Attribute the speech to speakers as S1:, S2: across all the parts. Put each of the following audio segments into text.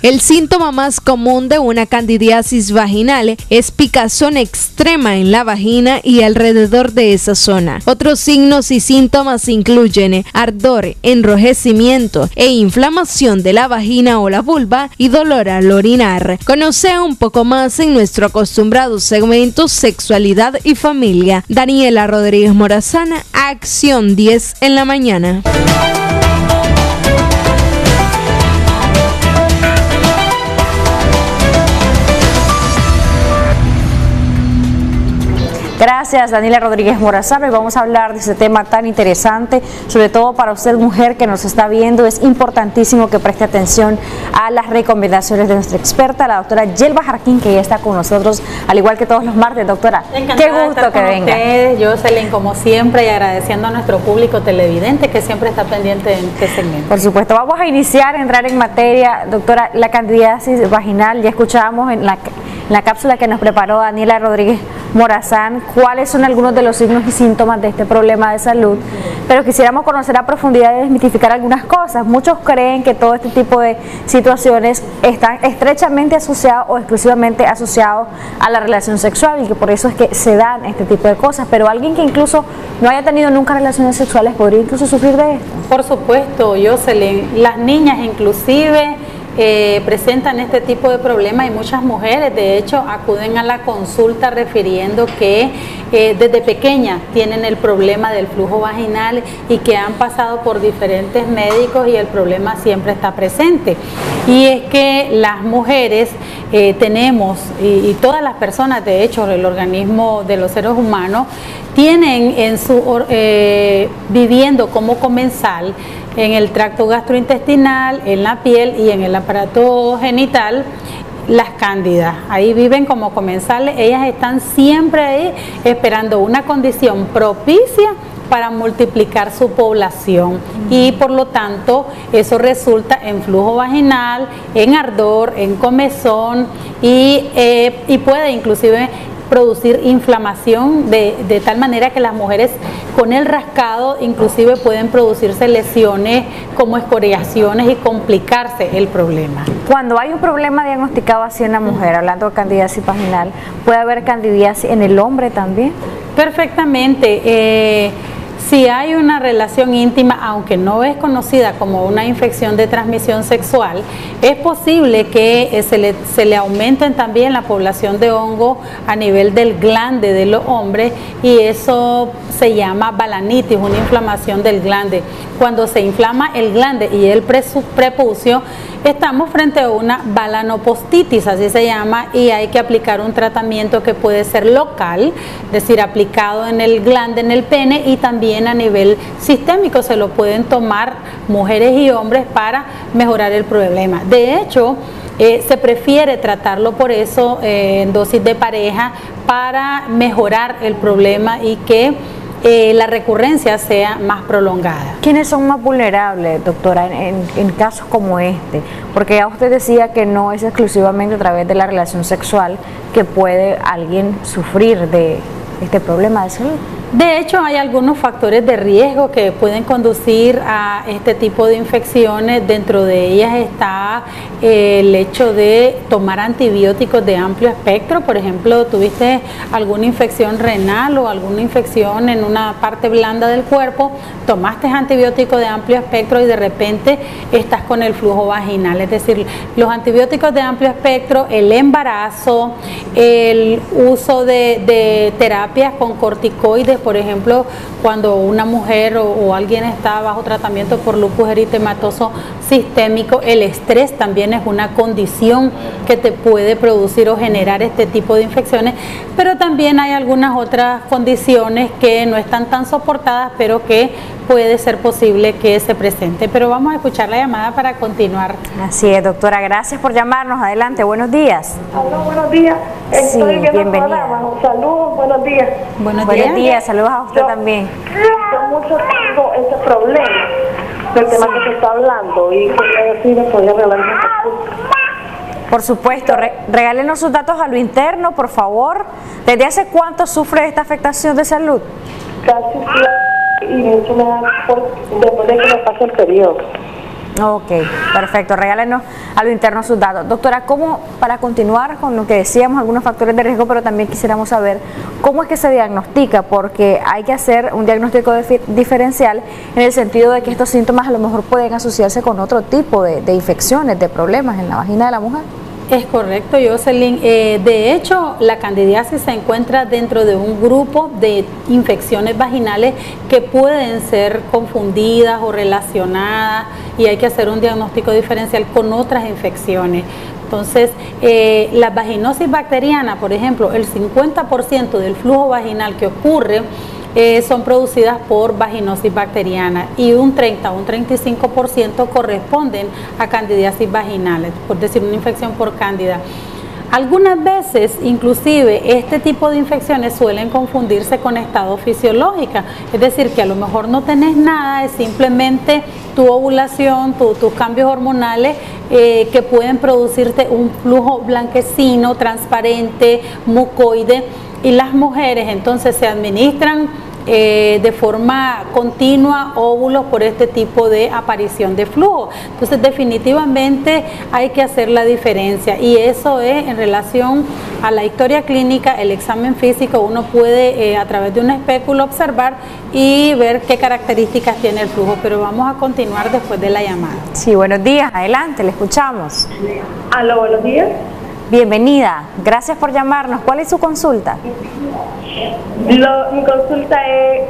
S1: El síntoma más común de una candidiasis vaginal es picazón extrema en la vagina y alrededor de esa zona. Otros signos y síntomas incluyen ardor, enrojecimiento e inflamación de la vagina o la vulva y dolor al orinar. Conoce un poco más en nuestro acostumbrado segmento Sexualidad y Familia. Daniela Rodríguez Morazán, Acción 10 en la mañana.
S2: Gracias, Daniela Rodríguez Morazán. Hoy vamos a hablar de este tema tan interesante, sobre todo para usted, mujer que nos está viendo. Es importantísimo que preste atención a las recomendaciones de nuestra experta, la doctora Yelva Jarquín, que ya está con nosotros, al igual que todos los martes. Doctora, qué gusto que venga.
S3: Ustedes, Jocelyn, como siempre, y agradeciendo a nuestro público televidente que siempre está pendiente de este segmento.
S2: Por supuesto, vamos a iniciar, entrar en materia. Doctora, la candidiasis vaginal, ya escuchábamos en la cápsula que nos preparó Daniela Rodríguez Morazán cuáles son algunos de los signos y síntomas de este problema de salud, pero quisiéramos conocer a profundidad y desmitificar algunas cosas. Muchos creen que todo este tipo de situaciones están estrechamente asociados o exclusivamente asociados a la relación sexual y que por eso es que se dan este tipo de cosas, pero alguien que incluso no haya tenido nunca relaciones sexuales podría incluso sufrir de esto.
S3: Por supuesto, Jocelyn, las niñas inclusive presentan este tipo de problemas y muchas mujeres de hecho acuden a la consulta refiriendo que desde pequeñas tienen el problema del flujo vaginal y que han pasado por diferentes médicos y el problema siempre está presente. Y es que las mujeres tenemos, y todas las personas de hecho, el organismo de los seres humanos, tienen en su viviendo como comensal en el tracto gastrointestinal, en la piel y en el aparato genital, las cándidas. Ahí viven como comensales, ellas están siempre ahí esperando una condición propicia para multiplicar su población y por lo tanto eso resulta en flujo vaginal, en ardor, en comezón y puede inclusive producir inflamación de tal manera que las mujeres con el rascado inclusive pueden producirse lesiones como escoriaciones y complicarse el problema.
S2: Cuando hay un problema diagnosticado así en la mujer, hablando de candidiasis vaginal, ¿puede haber candidiasis en el hombre también? Perfectamente. Si hay una relación íntima, aunque no es conocida como una infección de transmisión sexual, es posible que se le aumenten también la población de hongo a nivel del glande de los hombres y eso se llama balanitis, una inflamación del glande. Cuando se inflama el glande y el prepucio, estamos frente a una balanopostitis, así se llama, y hay que aplicar un tratamiento que puede ser local, es decir, aplicado en el glande, en el pene, y también a nivel sistémico se lo pueden tomar mujeres y hombres para mejorar el problema. De hecho, se prefiere tratarlo por eso en dosis de pareja para mejorar el problema y que la recurrencia sea más prolongada. ¿Quiénes son más vulnerables, doctora, en casos como este? Porque ya usted decía que no es exclusivamente a través de la relación sexual que puede alguien sufrir de este problema de salud. De hecho, hay algunos factores de riesgo que pueden conducir a este tipo de infecciones. Dentro de ellas está el hecho de tomar antibióticos de amplio espectro. Por ejemplo, tuviste alguna infección renal o alguna infección en una parte blanda del cuerpo, tomaste antibióticos de amplio espectro y de repente estás con el flujo vaginal. Es decir, los antibióticos de amplio espectro, el embarazo, el uso de terapias con corticoides, por ejemplo, cuando una mujer o alguien está bajo tratamiento por lupus eritematoso sistémico, el estrés también es una condición que te puede producir o generar este tipo de infecciones, pero también hay algunas otras condiciones que no están tan soportadas, pero que puede ser posible que se presente. Pero vamos a escuchar la llamada para continuar. Así es, doctora, gracias por llamarnos. Adelante, buenos días.
S4: Hola, buenos días.
S2: Sí, bienvenida.
S4: Saludos, buenos días.
S2: Buenos días, saludos a usted también.
S4: Yo mucho tengo ese problema del tema que se está hablando y quería decirle que podía regalar un poco.
S2: Por supuesto, regálenos sus datos a lo interno, por favor. ¿Desde hace cuánto sufre esta afectación de salud?
S4: Casi y mucho más después de que me pase el periodo.
S5: Ok, perfecto. Regálenos a lo interno sus datos. Doctora, ¿cómo, para continuar con lo que decíamos, algunos factores de riesgo, pero también quisiéramos saber cómo es que se diagnostica? Porque hay que hacer un diagnóstico diferencial en el sentido de que estos síntomas a lo mejor pueden asociarse con otro tipo de infecciones, de problemas en la vagina de la mujer.
S2: Es correcto, Jocelyn. De hecho, la candidiasis se encuentra dentro de un grupo de infecciones vaginales que pueden ser confundidas o relacionadas y hay que hacer un diagnóstico diferencial con otras infecciones. Entonces, la vaginosis bacteriana, por ejemplo, el 50% del flujo vaginal que ocurre son producidas por vaginosis bacteriana y un 30 o un 35% corresponden a candidiasis vaginales, por decir una infección por cándida. Algunas veces, inclusive, este tipo de infecciones suelen confundirse con estado fisiológica, es decir, que a lo mejor no tenés nada, es simplemente tu ovulación, tus cambios hormonales que pueden producirte un flujo blanquecino, transparente, mucoide, y las mujeres entonces se administran de forma continua óvulos por este tipo de aparición de flujo. Entonces definitivamente hay que hacer la diferencia y eso es en relación a la historia clínica, el examen físico. Uno puede a través de un espéculo observar y ver qué características tiene el flujo, pero vamos a continuar después de la llamada.
S5: Sí, buenos días, adelante, le escuchamos.
S4: Aló, buenos días.
S5: Bienvenida, gracias por llamarnos. ¿Cuál es su consulta?
S4: Mi consulta es,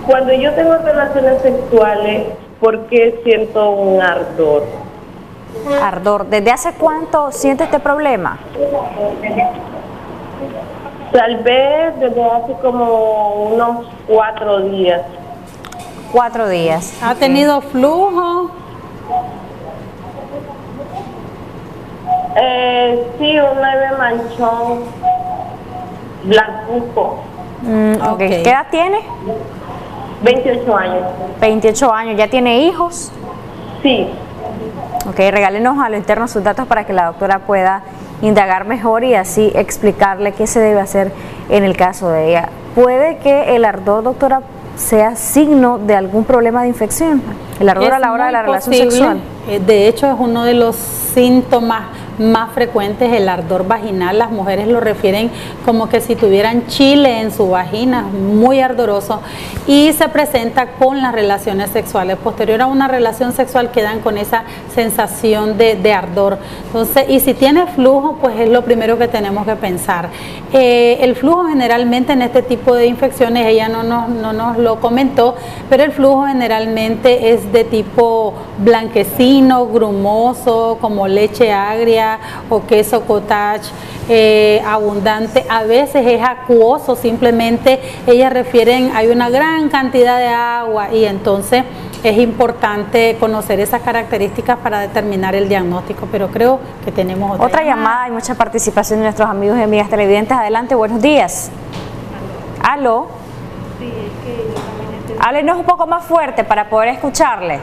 S4: cuando yo tengo relaciones sexuales, ¿por qué siento un ardor?
S5: Ardor, ¿desde hace cuánto siente este problema?
S4: Tal vez desde hace como unos 4 días.
S5: 4 días.
S2: ¿Ha tenido flujo?
S4: Sí, un leve manchón blancuzco.
S5: Okay. ¿Qué edad tiene?
S4: 28 años.
S5: 28 años. ¿Ya tiene hijos?
S4: Sí.
S5: Ok, regálenos a lo interno sus datos para que la doctora pueda indagar mejor y así explicarle qué se debe hacer en el caso de ella. ¿Puede que el ardor, doctora, sea signo de algún problema de infección? El ardor a la hora de la relación sexual.
S2: De hecho, es uno de los síntomas más frecuentes, el ardor vaginal. Las mujeres lo refieren como que si tuvieran chile en su vagina, muy ardoroso, y se presenta con las relaciones sexuales. Posterior a una relación sexual quedan con esa sensación de ardor. Entonces, y si tiene flujo, pues es lo primero que tenemos que pensar. El flujo generalmente en este tipo de infecciones, ella no nos lo comentó, pero el flujo generalmente es de tipo blanquecino, grumoso, como leche agria o queso cottage, abundante. A veces es acuoso, simplemente ellas refieren, hay una gran cantidad de agua y entonces es importante conocer esas características para determinar el diagnóstico, pero creo que tenemos
S5: otra llamada. Hay mucha participación de nuestros amigos y amigas televidentes. Adelante, buenos días. ¿Aló?
S6: Sí, es que yo también
S5: Háblenos un poco más fuerte para poder escucharle.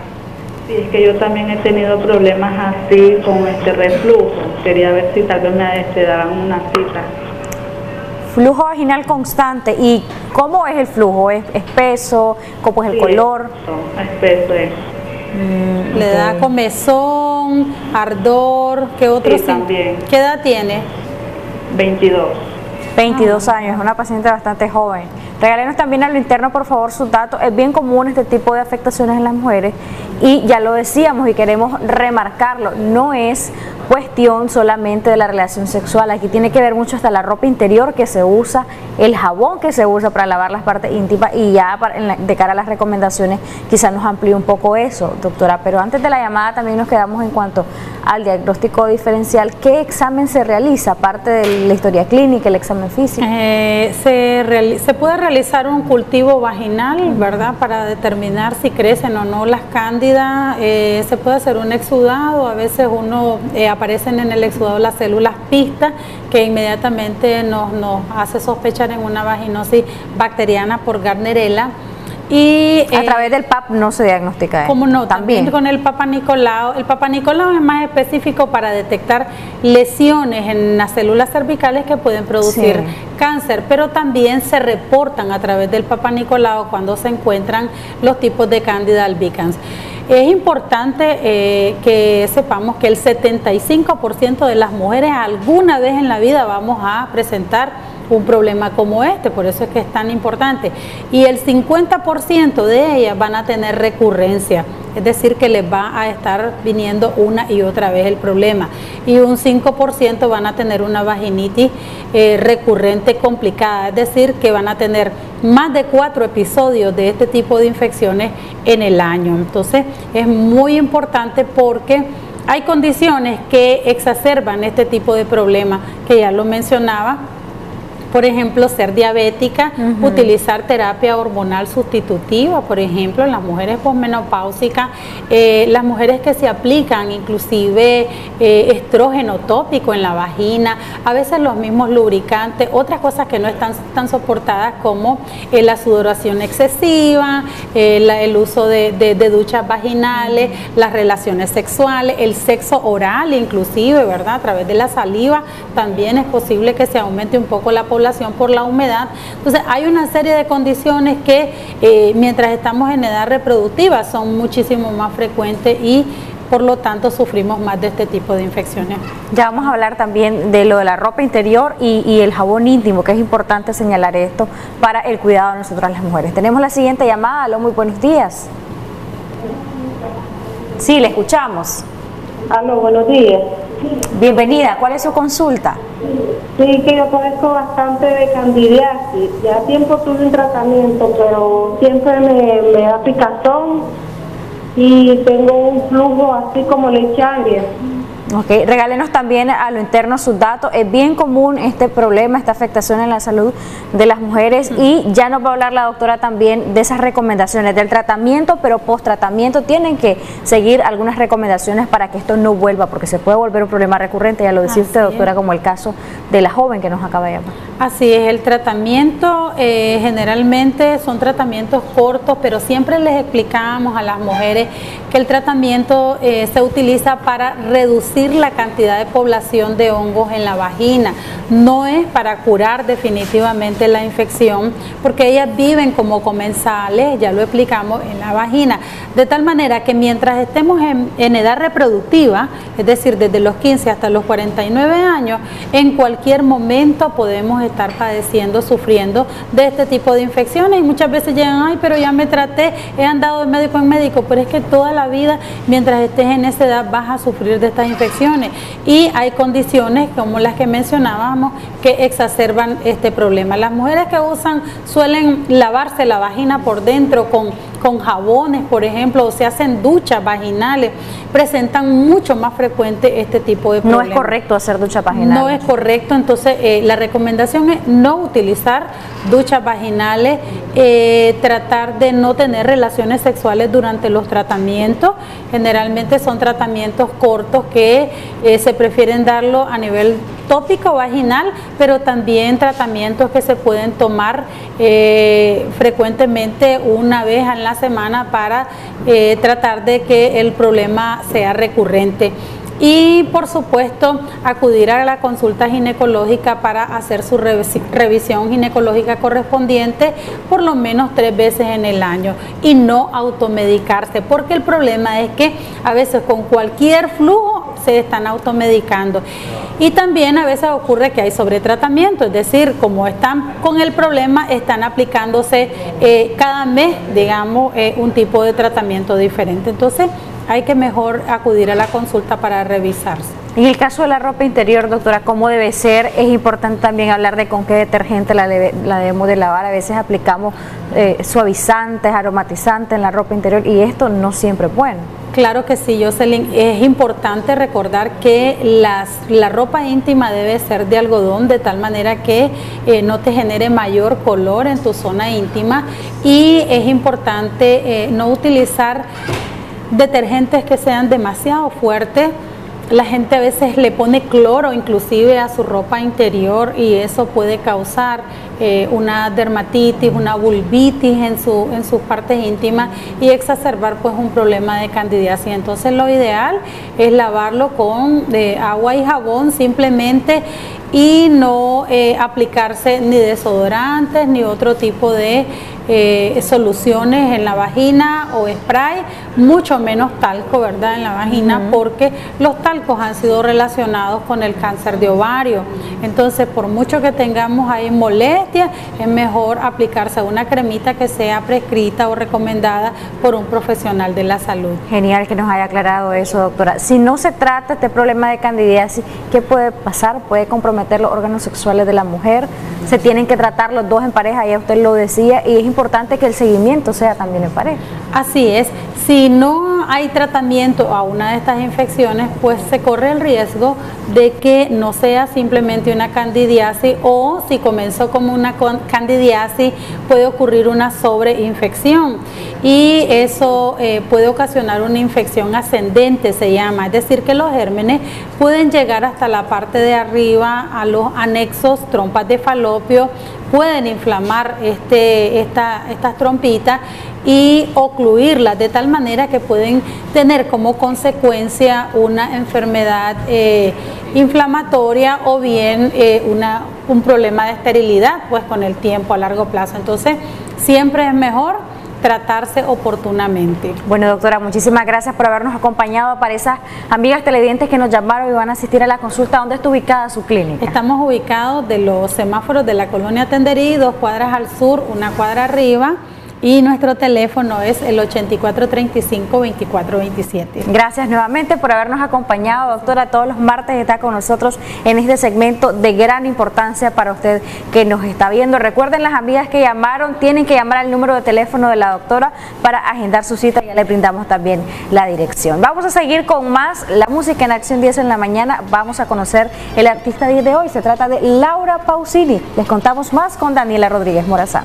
S6: Sí, es que yo también he tenido problemas así con este reflujo. Quería ver si tal vez me daban una cita.
S5: Flujo vaginal constante. ¿Y cómo es el flujo? ¿Es espeso? ¿Cómo es el color?
S6: Espeso es.
S2: Le da comezón, ardor, ¿qué otro?
S6: Sí, también.
S2: ¿Qué edad tiene?
S6: 22.
S5: 22 años, es una paciente bastante joven. Regálenos también a lo interno, por favor, sus datos. Es bien común este tipo de afectaciones en las mujeres y ya lo decíamos y queremos remarcarlo, no es cuestión solamente de la relación sexual, aquí tiene que ver mucho hasta la ropa interior que se usa, el jabón que se usa para lavar las partes íntimas y ya de cara a las recomendaciones quizás nos amplíe un poco eso, doctora. Pero antes de la llamada también nos quedamos en cuanto al diagnóstico diferencial. ¿Qué examen se realiza aparte de la historia clínica, el examen físico?
S2: Se puede realizar un cultivo vaginal, ¿verdad? Para determinar si crecen o no las cándidas. Se puede hacer un exudado, a veces aparecen en el exudado las células pistas que inmediatamente nos hace sospechar en una vaginosis bacteriana por Gardnerella. Y
S5: a través del PAP no se diagnostica.
S2: ¿Cómo no? También con el Papa Nicolau. El Papa Nicolau es más específico para detectar lesiones en las células cervicales que pueden producir cáncer, pero también se reportan a través del Papa Nicolau cuando se encuentran los tipos de Candida albicans. es importante que sepamos que el 75% de las mujeres alguna vez en la vida vamos a presentar un problema como este, por eso es que es tan importante. Y el 50% de ellas van a tener recurrencia, es decir, que les va a estar viniendo una y otra vez el problema. Y un 5% van a tener una vaginitis recurrente complicada, es decir, que van a tener más de 4 episodios de este tipo de infecciones en el año. Entonces, es muy importante porque hay condiciones que exacerban este tipo de problemas, que ya lo mencionaba. Por ejemplo, ser diabética, utilizar terapia hormonal sustitutiva, por ejemplo, en las mujeres posmenopáusicas, las mujeres que se aplican inclusive estrógeno tópico en la vagina, a veces los mismos lubricantes, otras cosas que no están tan soportadas como la sudoración excesiva, el uso de duchas vaginales, las relaciones sexuales, el sexo oral inclusive, ¿verdad? A través de la saliva también es posible que se aumente un poco la población por la humedad. Entonces hay una serie de condiciones que mientras estamos en edad reproductiva son muchísimo más frecuentes y por lo tanto sufrimos más de este tipo de infecciones.
S5: Ya vamos a hablar también de lo de la ropa interior y el jabón íntimo, que es importante señalar esto para el cuidado de nosotras las mujeres. Tenemos la siguiente llamada. Aló, muy buenos días. Sí, le escuchamos.
S4: Aló, buenos días.
S5: Bienvenida, ¿cuál es su consulta?
S4: Sí, que yo padezco bastante de candidiasis. Ya tiempo tuve un tratamiento, pero siempre me da picazón y tengo un flujo así como leche agria.
S5: Ok, regálenos también a lo interno sus datos. Es bien común este problema, esta afectación en la salud de las mujeres y ya nos va a hablar la doctora también de esas recomendaciones del tratamiento, pero post tratamiento tienen que seguir algunas recomendaciones para que esto no vuelva, porque se puede volver un problema recurrente, ya lo decía usted, doctora, como el caso de la joven que nos acaba de llamar.
S2: Así es, el tratamiento generalmente son tratamientos cortos, pero siempre les explicamos a las mujeres que el tratamiento se utiliza para reducir la cantidad de población de hongos en la vagina. No es para curar definitivamente la infección, porque ellas viven como comensales, ya lo explicamos, en la vagina, de tal manera que mientras estemos en edad reproductiva, es decir, desde los 15 hasta los 49 años, en cualquier momento podemos estar padeciendo, sufriendo de este tipo de infecciones y muchas veces llegan, ay, pero ya me traté, he andado de médico en médico, pero es que toda la vida, mientras estés en esa edad, vas a sufrir de estas infecciones y hay condiciones como las que mencionábamos que exacerban este problema. Las mujeres que suelen lavarse la vagina por dentro con jabones, por ejemplo, o se hacen duchas vaginales, presentan mucho más frecuente este tipo de problemas.
S5: No es correcto hacer duchas vaginales.
S2: No es correcto, entonces la recomendación es no utilizar duchas vaginales, tratar de no tener relaciones sexuales durante los tratamientos. Generalmente son tratamientos cortos que se prefieren darlo a nivel tópico vaginal, pero también tratamientos que se pueden tomar frecuentemente una vez a la semana para tratar de que el problema sea recurrente. Y por supuesto acudir a la consulta ginecológica para hacer su revisión ginecológica correspondiente por lo menos 3 veces en el año y no automedicarse, porque el problema es que a veces con cualquier flujo se están automedicando y también a veces ocurre que hay sobretratamiento, es decir, como están con el problema, están aplicándose cada mes, digamos, un tipo de tratamiento diferente. Entonces hay que mejor acudir a la consulta para revisarse.
S5: En el caso de la ropa interior, doctora, ¿cómo debe ser? Es importante también hablar de con qué detergente la debemos de lavar. A veces aplicamos suavizantes, aromatizantes en la ropa interior y esto no siempre es bueno.
S2: Claro que sí, Jocelyn. Es importante recordar que la ropa íntima debe ser de algodón de tal manera que no te genere mayor color en tu zona íntima y es importante no utilizar detergentes que sean demasiado fuertes. La gente a veces le pone cloro inclusive a su ropa interior y eso puede causar una dermatitis, una vulvitis en sus partes íntimas y exacerbar pues un problema de candidiasis. Entonces lo ideal es lavarlo con agua y jabón simplemente y no aplicarse ni desodorantes ni otro tipo de soluciones en la vagina o spray, mucho menos talco, ¿verdad?, en la vagina, porque los talcos han sido relacionados con el cáncer de ovario. Entonces, por mucho que tengamos ahí molestias, es mejor aplicarse una cremita que sea prescrita o recomendada por un profesional de la salud.
S5: Genial que nos haya aclarado eso, doctora. Si no se trata este problema de candidiasis, ¿qué puede pasar? ¿Puede comprometer los órganos sexuales de la mujer? ¿Se tienen que tratar los dos en pareja? Ya usted lo decía, y es importante que el seguimiento sea también en pareja.
S2: Así es. Si no hay tratamiento a una de estas infecciones, pues se corre el riesgo de que no sea simplemente una candidiasis, o si comenzó como una candidiasis puede ocurrir una sobreinfección, y eso puede ocasionar una infección ascendente, se llama, es decir, que los gérmenes pueden llegar hasta la parte de arriba, a los anexos, trompas de falopio, pueden inflamar estas trompitas y ocluirlas de tal manera que pueden tener como consecuencia una enfermedad inflamatoria o bien un problema de esterilidad, pues con el tiempo a largo plazo. Entonces siempre es mejor tratarse oportunamente.
S5: Bueno, doctora, muchísimas gracias por habernos acompañado. Para esas amigas televidentes que nos llamaron y van a asistir a la consulta, ¿dónde está ubicada su clínica?
S2: Estamos ubicados de los semáforos de la colonia Tenderí, 2 cuadras al sur, 1 cuadra arriba, y nuestro teléfono es el 8435-2427.
S5: Gracias nuevamente por habernos acompañado, doctora. Todos los martes está con nosotros en este segmento de gran importancia para usted que nos está viendo. Recuerden, las amigas que llamaron tienen que llamar al número de teléfono de la doctora para agendar su cita. Ya le brindamos también la dirección. Vamos a seguir con más la música en Acción 10 en la mañana. Vamos a conocer el artista de hoy. Se trata de Laura Pausini. Les contamos más con Daniela Rodríguez Morazán.